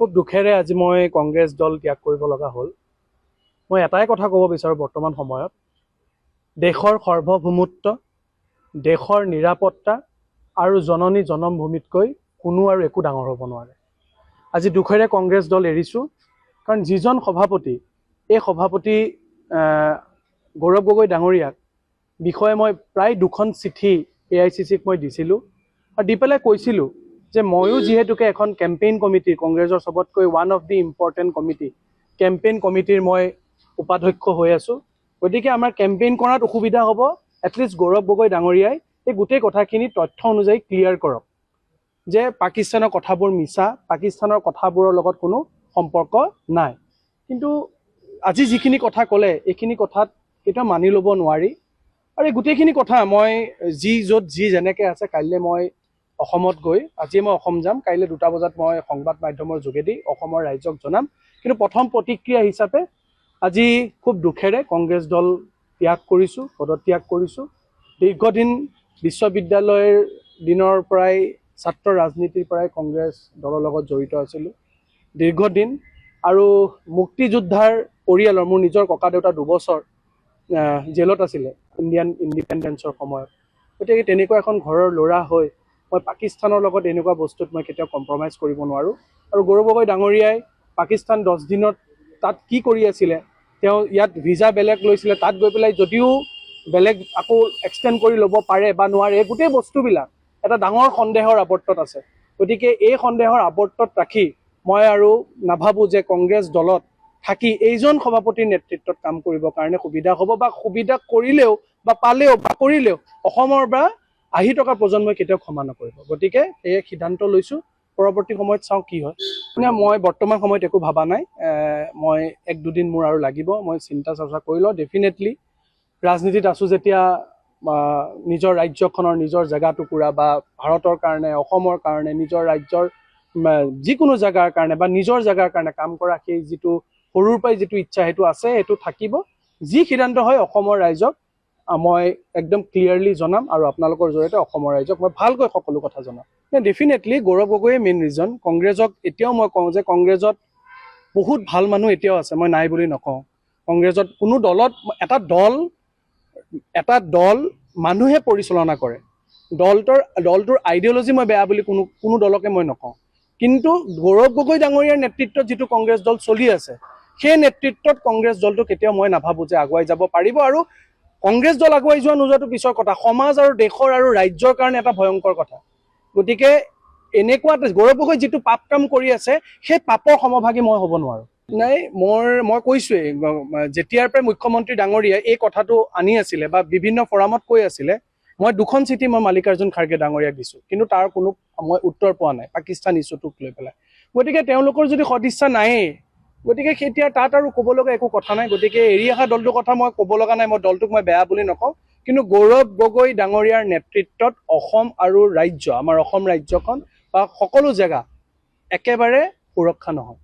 খুব দুখেৰে আজি মই কংগ্ৰেছ দল ত্যাগ কৰিব লগা হ'ল। মই এটাই কথা ক'ব বিচাৰোঁ, বৰ্তমান সময়ত দেশৰ সাৰ্বভৌমত্ব, দেশৰ নিৰাপত্তা আৰু জননী জনমভূমিতকৈ কোনো আৰু একো ডাঙৰ হ'ব নোৱাৰে। আজি দুখেৰে কংগ্ৰেছ দল এৰিছোঁ, কাৰণ যিজন সভাপতি, এই সভাপতি গৌৰৱ গগৈ ডাঙৰীয়াক বিষয়ে মই প্ৰায় 2খন চিঠি AICCক মই দিছিলোঁ আৰু দি পেলাই কৈছিলোঁ যে ময়ো যিহেতুকে এখন কেম্পেইন কমিটি, কংগ্ৰেছৰ সবতকৈ one of the important committee, campaign কমিটিৰ মই উপাধ্যক্ষ হৈ আছোঁ। গতিকে আমাৰ কেম্পেইন কৰাত অসুবিধা হ'ব, এটলিষ্ট গৌৰৱ গগৈ ডাঙৰীয়াই এই গোটেই কথাখিনি তথ্য অনুযায়ী ক্লিয়াৰ কৰক যে পাকিস্তানৰ কথাবোৰ মিছা, পাকিস্তানৰ কথাবোৰৰ লগত কোনো সম্পৰ্ক নাই। কিন্তু আজি যিখিনি কথা ক'লে, এইখিনি কথাত কেতিয়াও মানি ল'ব নোৱাৰি। আৰু এই গোটেইখিনি কথা মই য'ত যেনেকৈ আছে, কাইলৈ মই অসমত গৈ, আজি মই অসম যাম, কাইলৈ 2টা বজাত মই সংবাদ মাধ্যমৰ যোগেদি অসমৰ ৰাইজক জনাম। কিন্তু প্ৰথম প্ৰতিক্ৰিয়া হিচাপে আজি খুব দুখেৰে কংগ্ৰেছ দল ত্যাগ কৰিছোঁ, পদত্যাগ কৰিছোঁ। দীৰ্ঘদিন বিশ্ববিদ্যালয়ৰ দিনৰ পৰাই ছাত্ৰ ৰাজনীতিৰ পৰাই কংগ্ৰেছ দলৰ লগত জড়িত আছিলোঁ দীৰ্ঘদিন। আৰু মুক্তিযোদ্ধাৰ পৰিয়ালৰ, মোৰ নিজৰ ককা দেউতা 2 বছৰ জেলত আছিলে ইণ্ডিয়ান ইণ্ডিপেণ্ডেঞ্চৰ সময়ত। গতিকে তেনেকুৱা এখন ঘৰৰ ল'ৰা হৈ মই পাকিস্তানৰ লগত এনেকুৱা বস্তুত মই কেতিয়াও কম্প্ৰমাইজ কৰিব নোৱাৰোঁ। আৰু গৌৰৱ গগৈ ডাঙৰীয়াই পাকিস্তান 10 দিনত তাত কি কৰি আছিলে, তেওঁ ইয়াত ভিজা বেলেগ লৈছিলে, তাত গৈ পেলাই যদিও বেলেগ আকৌ এক্সটেণ্ড কৰি ল'ব পাৰে বা নোৱাৰে, এই গোটেই বস্তুবিলাক এটা ডাঙৰ সন্দেহৰ আৱৰ্তত আছে। গতিকে এই সন্দেহৰ আৱৰ্তত ৰাখি মই আৰু নাভাবোঁ যে কংগ্ৰেছ দলত থাকি এইজন সভাপতিৰ নেতৃত্বত কাম কৰিবৰ কাৰণে সুবিধা হ'ব, বা সুবিধা কৰিলেও বা পালেও বা কৰিলেও অসমৰ বা আহি থকা প্ৰজন্মই কেতিয়াও ক্ষমা নকৰিব। গতিকে এই সিদ্ধান্ত লৈছোঁ, পৰৱৰ্তী সময়ত চাওঁ কি হয়। মই বৰ্তমান সময়ত একো ভবা নাই, মই 1-2 দিন মোৰ আৰু লাগিব, মই চিন্তা চৰ্চা কৰি লওঁ। ডেফিনেটলি ৰাজনীতিত আছোঁ যেতিয়া নিজৰ ৰাজ্যখনৰ, নিজৰ জেগা টুকুৰা বা ভাৰতৰ কাৰণে, অসমৰ কাৰণে, নিজৰ ৰাজ্যৰ যিকোনো জেগাৰ কাৰণে বা নিজৰ জেগাৰ কাৰণে কাম কৰা সেই যিটো সৰুৰ পৰাই যিটো ইচ্ছা, সেইটো আছে, সেইটো থাকিব। যি সিদ্ধান্ত হয় অসমৰ ৰাইজক মই একদম ক্লিয়াৰলি জনাম, আৰু আপোনালোকৰ জৰিয়তে অসমৰ ৰাইজক মই ভালকৈ সকলো কথা জনাম। ডেফিনেটলি গৌৰৱ গগৈয়ে মেইন ৰিজন। কংগ্ৰেছক এতিয়াও মই কওঁ যে কংগ্ৰেছত বহুত ভাল মানুহ এতিয়াও আছে, মই নাই বুলি নকওঁ। কংগ্ৰেছত কোনো দলত এটা দল মানুহে পৰিচালনা কৰে। দলটোৰ আইডিঅলজি মই বেয়া বুলি কোনো দলকে মই নকওঁ। কিন্তু গৌৰৱ গগৈ ডাঙৰীয়াৰ নেতৃত্বত যিটো কংগ্ৰেছ দল চলি আছে, সেই নেতৃত্বত কংগ্ৰেছ দলটো কেতিয়াও মই নাভাবোঁ যে আগুৱাই যাব পাৰিব। আৰু কংগ্ৰেছ দল আগুৱাই যোৱা নোযোৱাটো পিছৰ কথা, সমাজ আৰু দেশৰ আৰু ৰাজ্যৰ কাৰণে এটা ভয়ংকৰ কথা। গতিকে এনেকুৱা গৌৰৱ গগৈ যিটো পাপ কাম কৰি আছে, সেই পাপৰ সমভাগী মই হ'ব নোৱাৰোঁ। নাই, মই কৈছোঁৱেই, যেতিয়াৰ পৰাই মুখ্যমন্ত্ৰী ডাঙৰীয়াই এই কথাটো আনি আছিলে বা বিভিন্ন ফৰামত কৈ আছিলে, মই 2খন চিঠি মই মাল্লিকাৰ্জুন খাৰ্গে ডাঙৰীয়াক দিছোঁ, কিন্তু তাৰ কোনো মই উত্তৰ পোৱা নাই পাকিস্তান ইছ্যুটোক লৈ পেলাই। গতিকে তেওঁলোকৰ যদি সদিচ্ছা নায়েই, গতিকে এতিয়া তাত আৰু ক'ব লগা একো কথা নাই। গতিকে এৰি অহা দলটোৰ কথা মই ক'ব লগা নাই, মই দলটোক মই বেয়া বুলি নকওঁ। কিন্তু গৌৰৱ গগৈ ডাঙৰীয়াৰ নেতৃত্বত অসম আৰু ৰাজ্য, আমাৰ অসম ৰাজ্যখন বা সকলো জেগা একেবাৰে সুৰক্ষা নহয়।